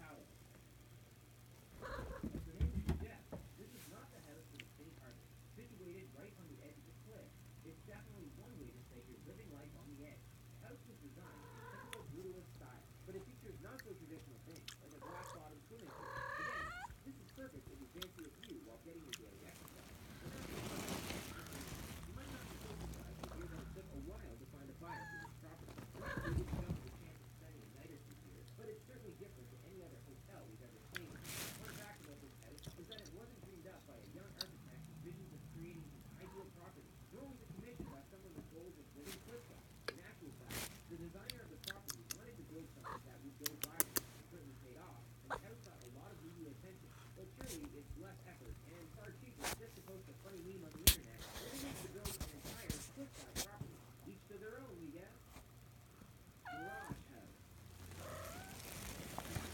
As the name suggests, this is not the house for the faint-hearted. Situated right on the edge of the cliff, it's definitely one way to say you're living life on the edge. The house was designed in typical brutalist style, but it features not so traditional things, like a glass-bottom swimming pool. Again, this is perfect if you fancy a view while getting your daily exercise. But now for some unexpected reason, you might not be so surprised to hear that it took a while to find a buyer for this property. Not that we didn't jump at the chance of spending a night or two here, but it's certainly different than any other hotel we've ever stayed in. Fun fact about this house is that it wasn't dreamed up by a young architect with visions of creating his ideal property, nor was it commissioned by someone with goals of living cliffside. In actual fact, the designer of the property wanted to build something that would go viral. It certainly paid off, and the house got a lot of media attention. But surely it's less effort and far cheaper just to post a funny meme on the internet than it is to build an entire cliffside property. Each to their own, we guess. Mirage House.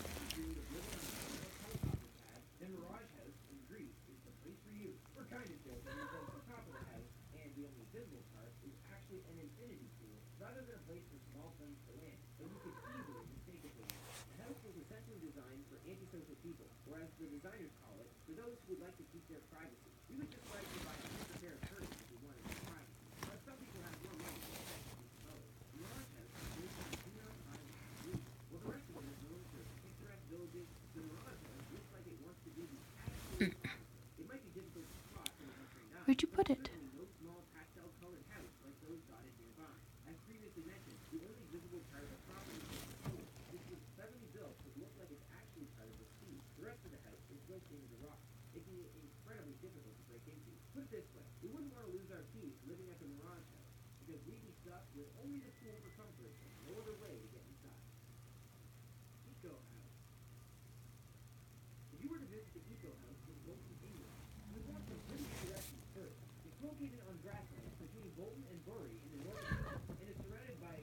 If you dreamed of living on a famous helicopter pad, then Mirage House in Greece is the place for you. We're kind of joking because the top of the house, and the only visible part, is actually an infinity pool rather than a place for small planes to land, but you could easily mistake it for one. The house was essentially designed for antisocial people, or as the designers call it, for those who would like to keep their privacy. We would just like to buy a extra pair of curtains if we wanted some privacy. But some people have more money than expected to suppose. The Mirage House is based on Chiron Island, Greece. While the rest of it is known for its picturesque villages, the Mirage House looks like it wants to do the absolute opposite. It might be difficult to spot from an untrained eye, Where'd you but put it's it? certainly no small pastel-colored house like those dotted nearby. As previously mentioned, the only visible part of the property is the pool. This was cleverly built to look like it's actually part of the sea. The rest of the house is built into the rock, making it incredibly difficult to break into. Put it this way, we wouldn't want to lose our keys living at the Mirage House, because we'd be stuck with only the pool for comfort and no other way to get inside. Eco House. If you were to visit the Eco House in Bolton, England, you would want some pretty good directions first. It's located on grasslands between Bolton and Bury in the north of England, and it's surrounded by,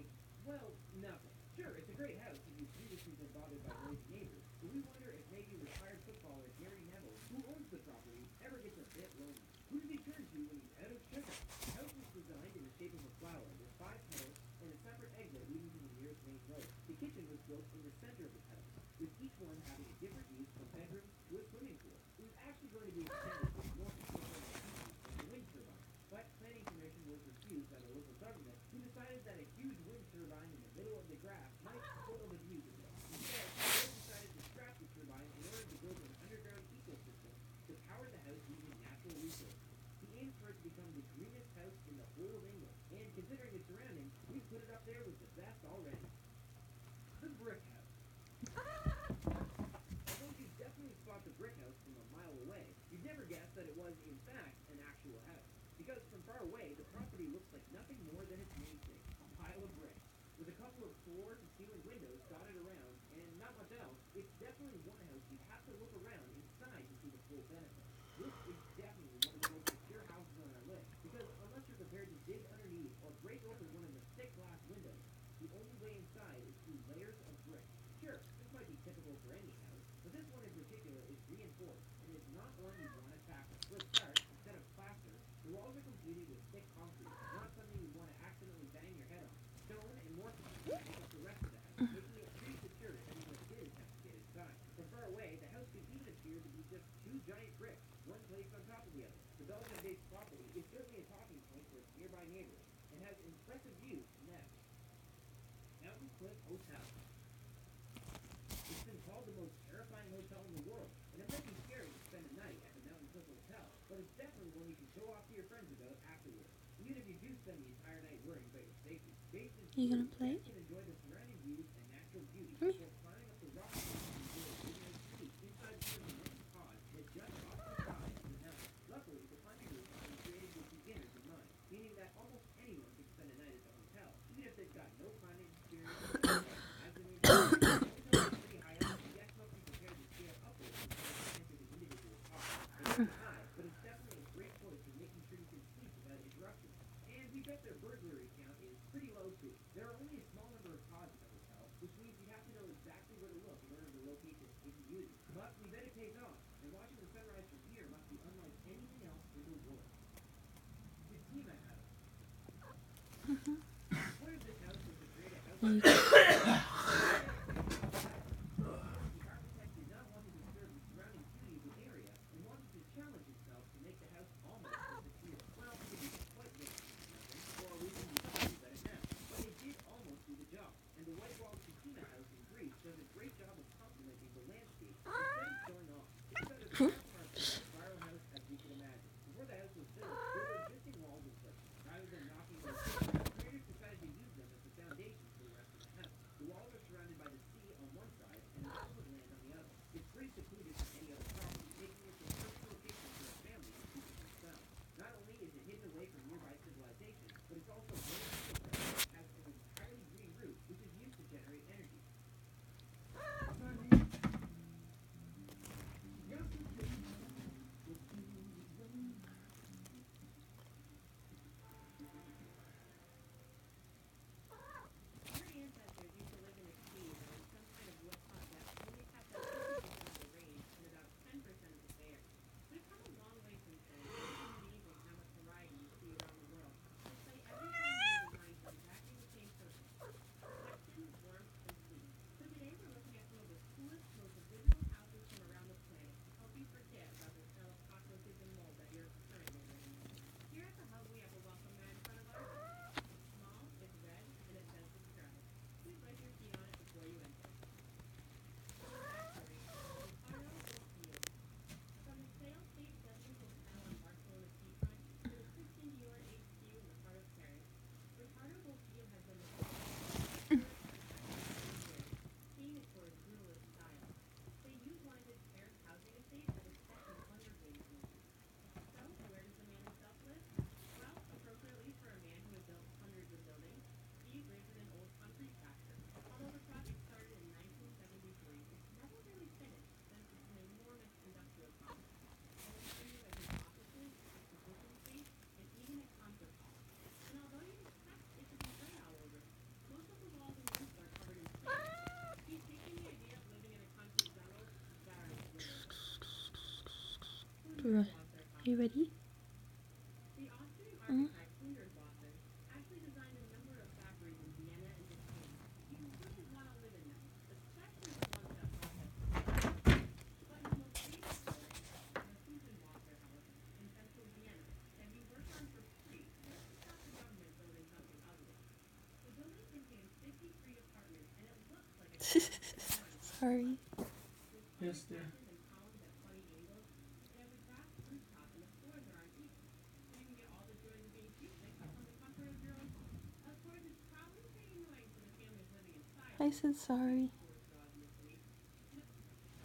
well, nothing. Sure, it's a great house if you've previously been bothered by noisy neighbors, but we wonder if maybe retired footballer Gary Neville, who owns the property, ever gets a bit lonely. Who does he turn to when he's out of sugar? The house was designed in the shape of a flower, with 5 petals and a separate exit leading to the nearest main road. The kitchen was built in the center of the petals, with each one having a different use from bedroom to a swimming pool. It was actually going to be extended with more equipment and a wind turbine, but planning permission was refused by the local government, who decided that a huge wind turbine in the middle of the grass might spoil the views a bit. Instead, they decided to scrap the turbine in order to build an underground ecosystem to power the house using natural resources. He aims for it to become the greenest house in the whole of England, and considering its surroundings, we've put it up there with the best already. The Brick House. Although you definitely spot the brick house from a mile away, you'd never guess that it was, in fact, an actual house. Because from far away, the property looks like nothing more than its namesake, a pile of bricks. With a couple of floor-to-ceiling windows dotted around, and not much else, it's definitely one house you'd have to look around inside to see the full benefit. This is definitely one of the most secure houses on our list, because unless you're prepared to dig underneath or break open one of the thick glass windows, the only way inside is through layers of brick. Sure, this might be typical for any house, but this one in particular is reinforced and is not one you want to tackle. For a start, instead of plaster, the walls are completed with thick concrete, not something you want to accidentally bang your head on. Stone and mortise make up the rest of the house, making it pretty secure if anyone did attempt to get inside. From far away, the house could even appear to be just 2 giant bricks, one placed on top of the other. The Belgian-based property is certainly a talking point for its nearby neighbors, and has impressive views from them. Mountain Cliff Hotel. It's been called the most terrifying hotel in the world, and it might be scary to spend a night at the Mountain Cliff Hotel, but it's definitely one you can show off to your friends about afterwards, even if you do spend the entire night worrying about your safety. Based in You gonna Bury, play? guests can enjoy the surrounding views and natural beauty Me? before climbing up the rock face to enjoy a midnight sleep inside one of the many pods that just off the side of the mountain. Luckily, the climbing route has been created with beginners in mind, meaning that almost anyone can spend a night at the hotel, even if they've got no climbing experience. As the name suggests, the hotel is pretty high up, and guests must be prepared to scale upwards in order to enter the individual pods. It might be high, but it's definitely a great choice for making sure you can sleep without interruption. And we bet their burglary count is pretty low too. There are only a small number of pods at the hotel, which means you have to know exactly where to look in order to locate this hidden beauty. But we bet it pays off, and watching the sunrise from here must be unlike anything else in the world. Fatima House. What if this house was to create a house? You The architect Are you ready? The Austrian architect Hundertwasser actually designed a number of factories in Vienna and Japan. He wouldn't want to live in them, especially the ones that process food. But his most famous building, the Hundertwasser House in central Vienna, can be worked on for free just to stop the government building something ugly. The building contains 53 apartments and it looks like a Sorry. with Yes, funny dear. patches and columns at funny angles. It has a glass rooftop and the floors are uneven. So you can get all the joys of being seasick from the comfort of your own home. Of course, it's probably pretty annoying for the families living inside. I said sorry.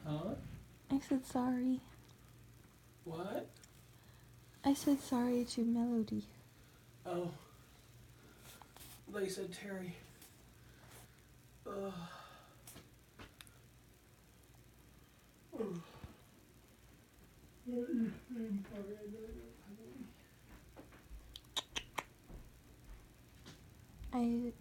Huh? I said sorry. What? I said sorry to Melody. Oh. They said Terry. Ugh. I